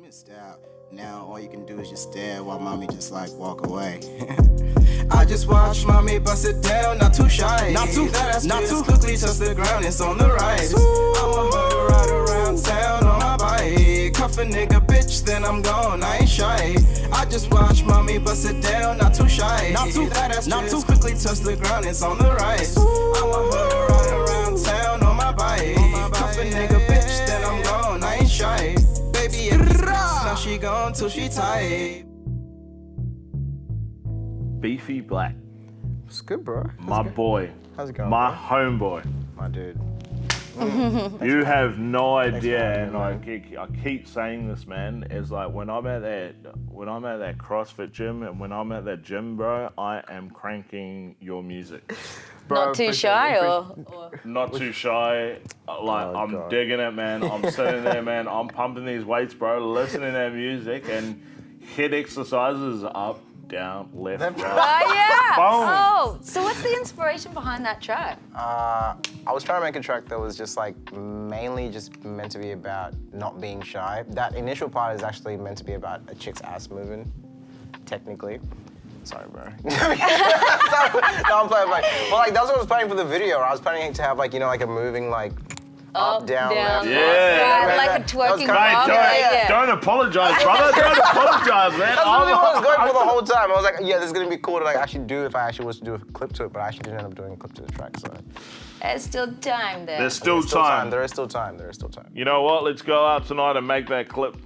missed out. Now all you can do is just stare while mommy just like walk away. I just watch mommy bust it down, not too shy. Not too quickly touch the ground, it's on the rise. I want her to ride around town on my bike. Cuff a nigga bitch, then I'm gone, I ain't shy. I just watch mommy bust it down, not too shy. Not too quickly touch the ground, it's on the rise. I want her to ride around town on my bike. Cuff a nigga bitch, then I'm gone, I ain't shy. Baby, now she gone till she tight. Beefy Black. It's good, bro. My boy. How's it going? My bro? homeboy. My dude. You have no idea, and I keep saying this, man. Is like when I'm at that CrossFit gym and when I'm at that gym, bro, I am cranking your music. Bro, Not too shy, or Not too shy. Like I'm God. digging it, man. I'm sitting there, man. I'm pumping these weights, bro. Listening to that music and hit exercises up, down, left, right. oh yeah. Boom. Oh, so what's the inspiration behind that track? I was trying to make a track that was just like mainly just meant to be about not being shy. That initial part is actually meant to be about a chick's ass moving, technically. Sorry, bro. No, I'm playing. But like that's what I was planning for the video. I was planning to have like like a moving like up, down, left, Yeah. Right, right. like a That was twerking kinda- bomb. Mate, don't apologize, brother. Don't apologize, man. That's really what I was going for the whole time. I was like, yeah, this is gonna be cool to like actually do if I actually was to do a clip to it, but I actually didn't end up doing a clip to the track. So There's still time there. There's still time. There is still time. There is still time. You know what? Let's go out tonight and make that clip.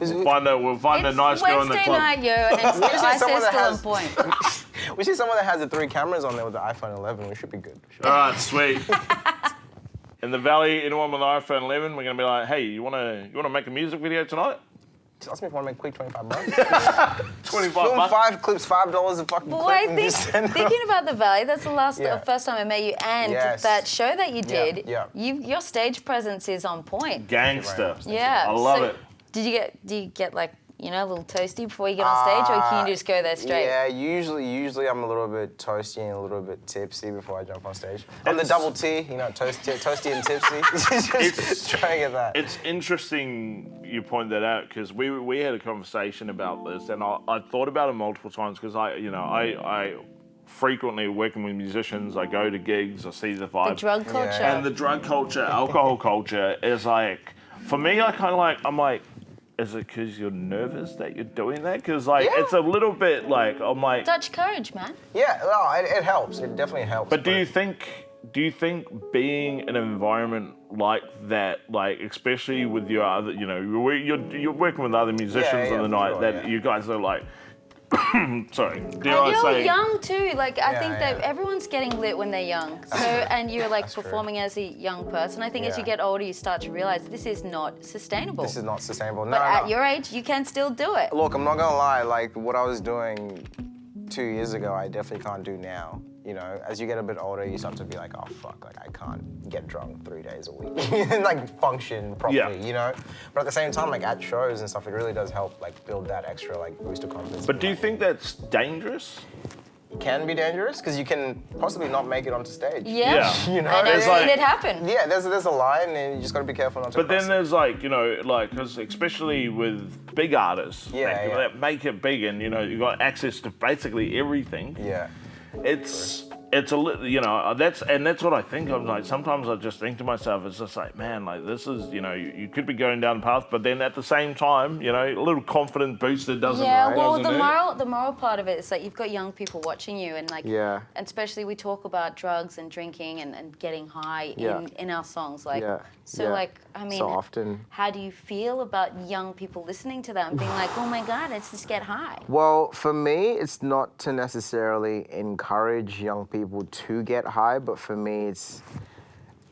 We'll find a nice girl in the Wednesday club. night, yo, and I someone say that still on has- point. We see someone that has the 3 cameras on there with the iPhone 11. We should be good. All right, sweet. In the valley, anyone with an iPhone 11, we're gonna be like, hey, you wanna make a music video tonight? Just ask me if I want to make quick 25 bucks. 25 Film bucks. 5 clips, $5 a fucking Boy, clip. I and think, just send them. thinking about the Valley, that's the Yeah. first time I met you, and Yes. that show that you did. yeah. Your stage presence is on point. Gangster. Yeah, I love so it. Do you get like a little toasty before you get on stage, or can you just go there straight? Yeah, usually I'm a little bit toasty and a little bit tipsy before I jump on stage. I'm the double T, toasty and tipsy. Just trying to get that. It's interesting you point that out because we had a conversation about this, and I thought about it multiple times because I frequently working with musicians. I go to gigs, I see the vibe. The drug culture. And the drug culture, alcohol culture is like, for me, I'm like, is it because you're nervous that you're doing that? Because it's a little bit like, I'm like. Dutch courage, man. Yeah, no, it helps. It definitely helps. But do you think being in an environment like that, like especially with your other, you're working with other musicians in the night, sure, that you guys are like, sorry, And you're young too. Like I think that yeah. everyone's getting lit when they're young. So and you're like performing as a young person. I think as you get older, you start to realize this is not sustainable. This is not sustainable. But at your age, you can still do it. Look, I'm not gonna lie. Like what I was doing 2 years ago, I definitely can't do now. As you get a bit older, you start to be like, oh fuck, like I can't get drunk 3 days a week and like function properly, But at the same time, like at shows and stuff, it really does help like build that extra like boost of confidence. But do you think that's dangerous? It can be dangerous because you can possibly not make it onto stage. Yeah. Yeah. And I've seen it happen. Yeah, there's a line and you just gotta be careful not to But cross then it. there's because especially with big artists that make it big, and you got access to basically everything. Yeah. It's a little, that's what I think. I'm like, sometimes I just think to myself, it's just like, man, like this is, you could be going down the path, but then at the same time, a little confident booster doesn't. Yeah, well, doesn't the moral part of it is like you've got young people watching you, and like, and especially we talk about drugs and drinking and getting high in our songs, like, like, I mean, so often. How do you feel about young people listening to that and being like, oh my God, let's just get high? Well, for me, it's not to necessarily encourage young people to get high, but for me, it's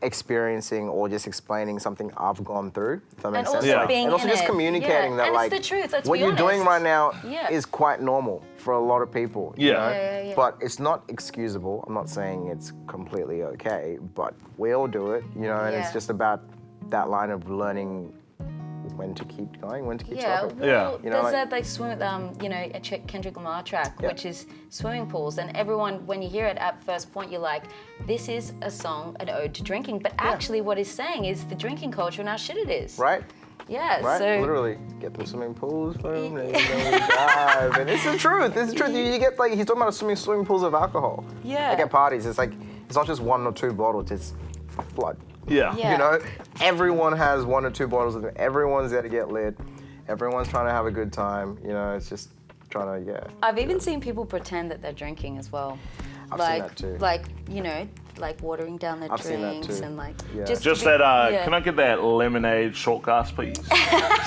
experiencing or just explaining something I've gone through. If that makes sense. Also being and also in just it. communicating that, and like, it's the truth. Let's what be you're honest. doing right now Yeah. is quite normal for a lot of people. Yeah. But it's not excusable. I'm not saying it's completely okay, but we all do it, and it's just about that line of learning when to keep going, when to keep stopping. Well, Yeah. there's that like swim, a Kendrick Lamar track, which is swimming pools, and everyone, when you hear it at first point, you're like, this is a song, an ode to drinking. But actually, what he's saying is the drinking culture and how shit it is. Right? Yeah, right? so Literally, get them swimming pools for them, and dive. And it's the truth. It's the truth. You get like he's talking about swimming pools of alcohol. Yeah. Like at parties, it's not just 1 or 2 bottles. It's a flood. Yeah. Yeah. You know, everyone has 1 or 2 bottles of them. Everyone's there to get lit. Everyone's trying to have a good time. You know, it's just trying to I've even seen people pretend that they're drinking as well. I've seen that too. Like, you know, like watering down their I've seen that drinks too. and like Yeah. just Just to be- that, yeah. can I get that lemonade short glass, please?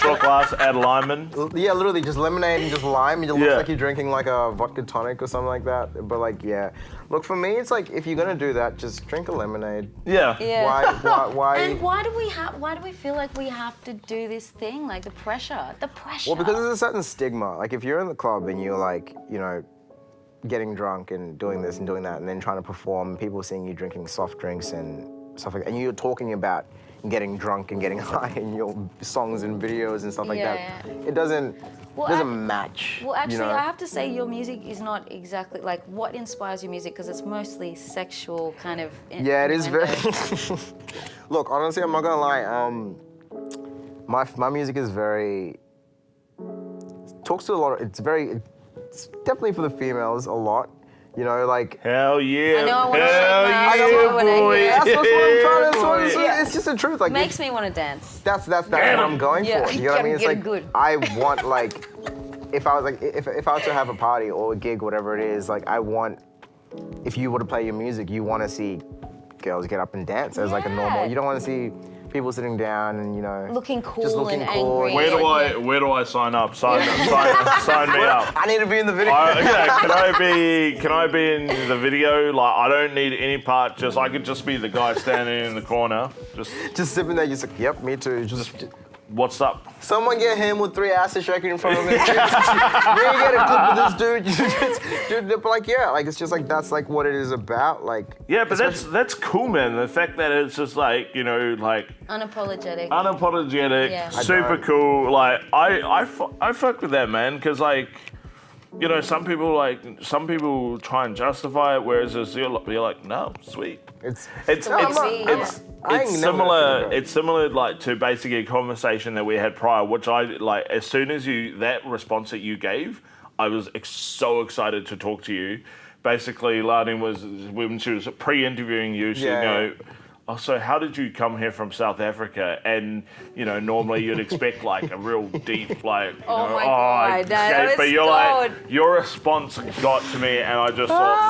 Short glass, add lemon. Yeah, literally just lemonade and just lime. It looks Yeah. like you're drinking like a vodka tonic or something like that. But like, yeah. Look, for me, it's like if you're gonna do that, just drink a lemonade. Yeah. Yeah. Why? And why do we feel like we have to do this thing? Like the pressure. Well, because there's a certain stigma. Like if you're in the club and you're like, you know, getting drunk and doing this and doing that and then trying to perform, people seeing you drinking soft drinks and stuff like that, and you're talking about getting drunk and getting high in your songs and videos and stuff like that, it doesn't match. Well, actually, you know? I have to say your music is not exactly like what inspires your music because it's mostly sexual kind of. Yeah, it is very. Look, honestly, I'm not gonna lie. My music is very. Talks to a lot of. It's definitely for the females a lot. You know, like. Hell yeah. I know, I wanna Hell shake my ass, yeah, I wanna- boy. yeah. That's what I'm trying to. Yeah. It's just the truth. Like Makes me want to dance. That's what I'm going Yeah, for. You know what I mean? It's get like good. I want like. If I was to have a party or a gig, whatever it is, like I want. If you were to play your music, you want to see girls get up and dance as like a normal. Yeah. You don't want to see people sitting down and, you know, Looking cool just looking and cool. angry. Where do I sign up? Sign me up. I need to be in the video. Can I be in the video? Like, I don't need any part. I could just be the guy standing in the corner. Just sitting there, just like, yep, me too. Just What's up? someone get him with 3 asses shaking in front of him. Then you get a clip of this dude. But like, yeah, like it's just like that's like what it is about. Like, Yeah, but that's cool, man. The fact that it's just like, you know, like Unapologetic. unapologetic, Yeah. super cool. Like I fuck with that, man, because like, you know, some people try and justify it, whereas you're like, no, sweet. it's It's similar like to basically a conversation that we had prior, which I like as soon as that response that you gave, I was so excited to talk to you. Basically, Lani was when she was pre-interviewing you, she would go, oh, so how did you come here from South Africa? And, you know, normally you'd expect like a real deep, like, you Oh know, my God, that was but you're like, your response got to me, and I just thought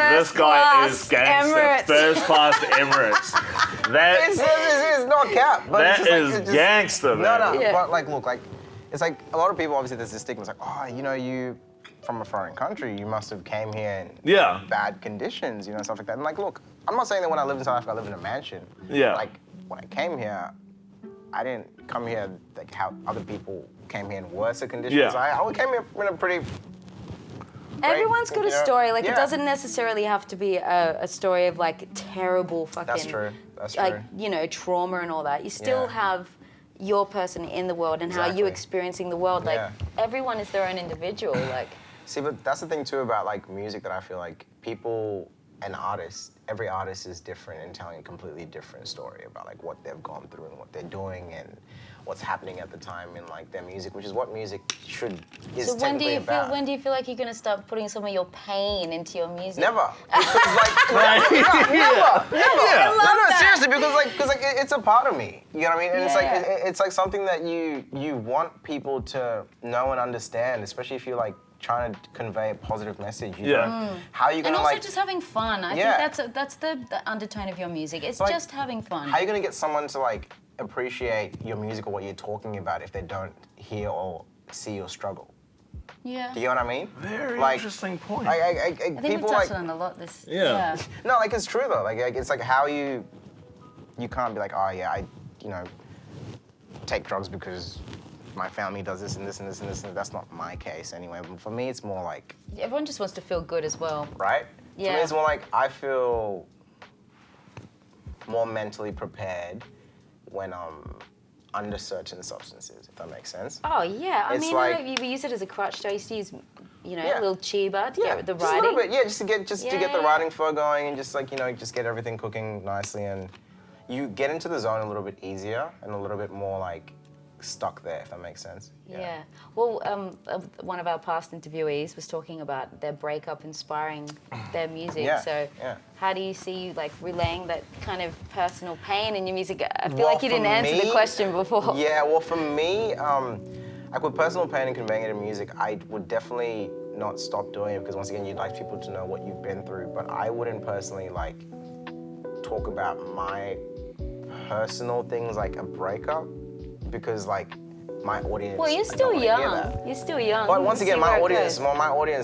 this guy is gangster, Emirates. first class Emirates. It's not cap. But That it's just is like, gangster, man. No, Yeah. but like, look, like, it's like a lot of people obviously there's this stigma. It's like, oh, you know, you from a foreign country, you must have came here in bad conditions, you know, stuff like that. And like, look, I'm not saying that when I lived in South Africa, I lived in a mansion. Yeah. Like, when I came here, I didn't come here like how other people came here in worse conditions. Yeah. I came here in a pretty. Everyone's got a Yeah. story. Like, Yeah. it doesn't necessarily have to be a story of like terrible fucking. That's true. That's like, true. you know, trauma and all that. You still have your person in the world and how you Exactly. experiencing the world. Like, Yeah. everyone is their own individual. Like, See, but that's the thing too about like music that I feel like people and artists, every artist is different and telling a completely different story about like what they've gone through and what they're doing and what's happening at the time in like their music, which is what music is so when do technically you about. feel? When do you feel like you're gonna start putting some of your pain into your music? Never. Because like, never. No, seriously, because like it's a part of me. You know what I mean? And it's like something that you want people to know and understand, especially if you're like trying to convey a positive message. You know? How are you gonna And also like? just having fun. I think that's the undertone of your music. It's like, just having fun. How are you gonna get someone to like appreciate your music or what you're talking about if they don't hear or see your struggle? Yeah. Do you know what I mean? Very like, interesting point. I think we people touched like on a lot this. Yeah. no, like it's true though. Like it's like how you can't be like, oh yeah, I take drugs because my family does this and this and this and this, and that's not my case anyway. But for me, it's more like Everyone just wants to feel good as well. right. Yeah. For me, it's more like I feel more mentally prepared when I'm under certain substances, if that makes sense. Oh yeah, I It's mean, like- you use it as a crutch. So I used to use, you know, Yeah. a little chiba to get the just a little writing. bit. Yeah, just to get the Yeah. writing flow going and just like just get everything cooking nicely and you get into the zone a little bit easier and a little bit more like stuck there, if that makes sense. Yeah. Well, one of our past interviewees was talking about their breakup inspiring their music. So how do you see you like relaying that kind of personal pain in your music? I feel like you didn't answer the question before. Yeah, well for me, like with personal pain and conveying it in music, I would definitely not stop doing it because once again, you'd like people to know what you've been through, but I wouldn't personally like talk about my personal things like a breakup because like my audience. Well, you're still young. You're still young. But once again, my audience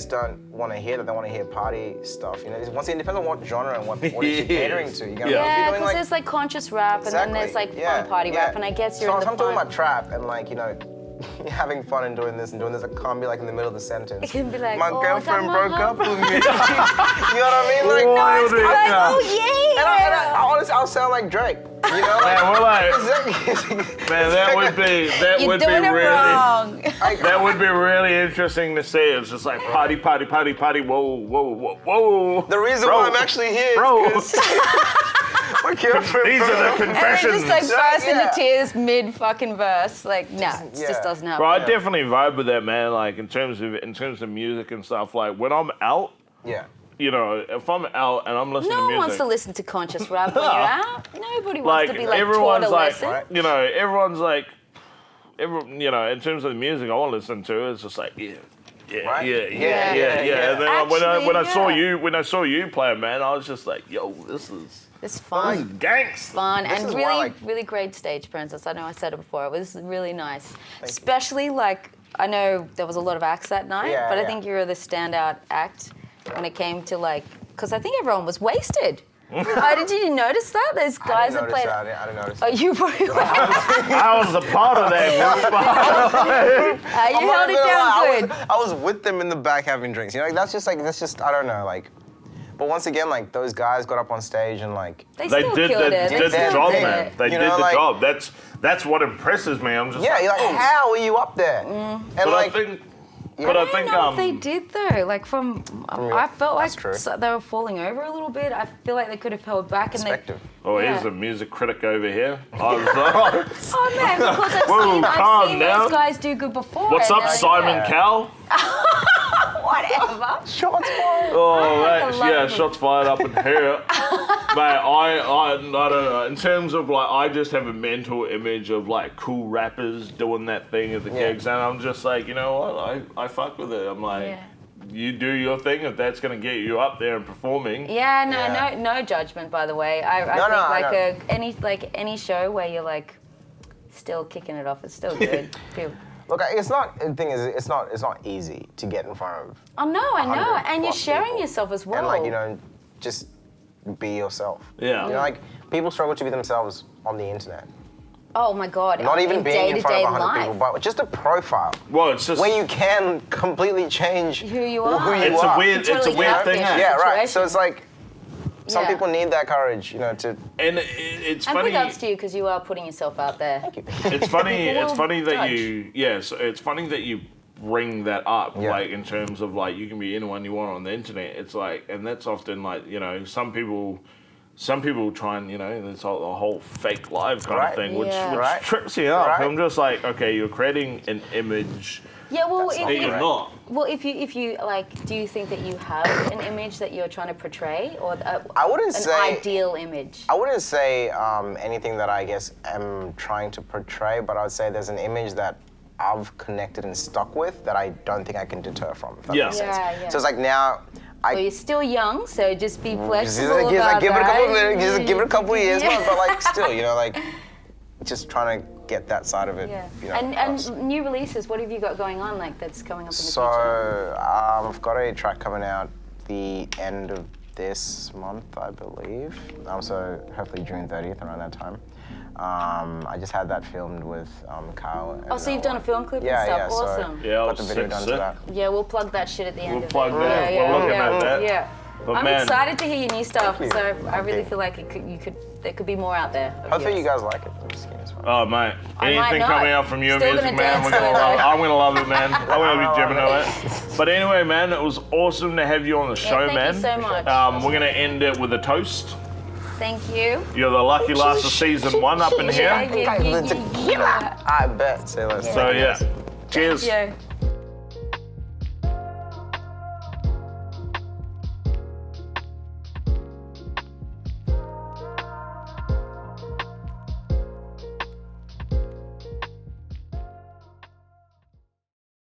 don't want to hear that. They want to hear party stuff. You know, once again, it depends on what genre and what audience you're catering to. Yeah, because there's like conscious rap and then there's like fun party rap, and I guess you're in the fun. I'm talking about trap and like, you know, having fun and doing this, I can't be like in the middle of the sentence. It can be like, my girlfriend broke up with me. You know what I mean? Like, no, it's like, oh yeah. And I honestly, I'll sound like Drake. You know, like, man, we're like, man, that would be really, that would be really interesting to see. It's just like party, party, party, party. Whoa, whoa, whoa, whoa. The reason why I'm actually here, is these are the confessions. And just like burst into tears mid fucking verse. Like, nah, it just doesn't happen. Bro, I definitely vibe with that, man. Like in terms of music and stuff. Like when I'm out. Yeah. You know, if I'm out and I'm listening to music. No one wants to listen to conscious rap when you're out. Nobody wants like, to be like everyone's taught a like, lesson. you know, everyone's like, you know, in terms of the music I want to listen to, it's just like, yeah. And then actually, when I saw you play, man, I was just like, yo, it's fun. Gangsta. Fun and really great stage presence. I know I said it before. It was really nice. Especially like, I know there was a lot of acts that night, but I think you were the standout act when it came to like, because I think everyone was wasted. Did you notice that? There's guys that played. I didn't notice. Oh, you probably were. I was a part of that group. You held it down good. I was with them in the back having drinks. You know, like, that's just I don't know, like. But once again, like those guys got up on stage and like they did the job, man. They did the job. That's what impresses me. I'm just you're like, how are you up there? And but like. I think if they did though. Like I felt like they were falling over a little bit. I feel like they could have held back and Perspective. Here's a music critic over here. Oh man, because I've seen those guys do good before. What's up, Simon Cowell? Whatever. Shots fired. Oh, shots fired up in here. Mate, I don't know. In terms of like, I just have a mental image of like cool rappers doing that thing at the gigs, and I'm just like, you know what? I fuck with it. I'm like, you do your thing if that's gonna get you up there and performing. No judgment, by the way. I think any show where you're like still kicking it off, it's still good. Look, it's not. The thing is, it's not easy to get in front of. Oh no, I know, and you're sharing yourself as well. And like, you know, just be yourself. Yeah. You know, like people struggle to be themselves on the internet. Oh my God. Not even being in front of 100 people, but just a profile. Well, it's just where you can completely change who you are. It's a weird thing. Yeah, right. So it's like. Some people need that courage, you know, to. And it's funny. And big ups to you because you are putting yourself out there. Thank you. It's funny. It's funny that you. Yes, it's funny that you bring that up. Like in terms of like you can be anyone you want on the internet. It's like, and that's often like, you know, some people try and, you know, there's a whole fake live kind of thing, which trips you up. I'm just like, okay, you're creating an image. Yeah, well, you're not. Well, if you like, do you think that you have an image that you're trying to portray, or I wouldn't say ideal image? I wouldn't say anything that I guess am trying to portray, but I would say there's an image that I've connected and stuck with that I don't think I can deter from. If that makes sense. Yeah. So it's like now. Well, you're still young, so just be flexible about that. Give it a couple of years, but like still, you know, like just trying to get that side of it. Yeah. You know, and new releases, what have you got going on like that's coming up in the future? So I've got a track coming out the end of this month, I believe. So hopefully June 30th, around that time. I just had that filmed with Kyle. And, so you've done a film clip and stuff? Yeah, awesome. So got the video done to that. Yeah, we'll plug that shit at the end of it. We'll plug that. We're looking at that. Yeah. But I'm excited to hear your new stuff. So I really feel like there could be more out there. Hopefully you guys like it. I'm just kidding. Oh mate, anything coming out from your music, man, I'm gonna love it, man. I'm gonna be jamming on it. But anyway, man, it was awesome to have you on the show, man. Thank you so much. We're gonna end it with a toast. Thank you. You're the lucky last of season 1 up in here. Yeah. I bet. Say less. So yeah, cheers. Thank you.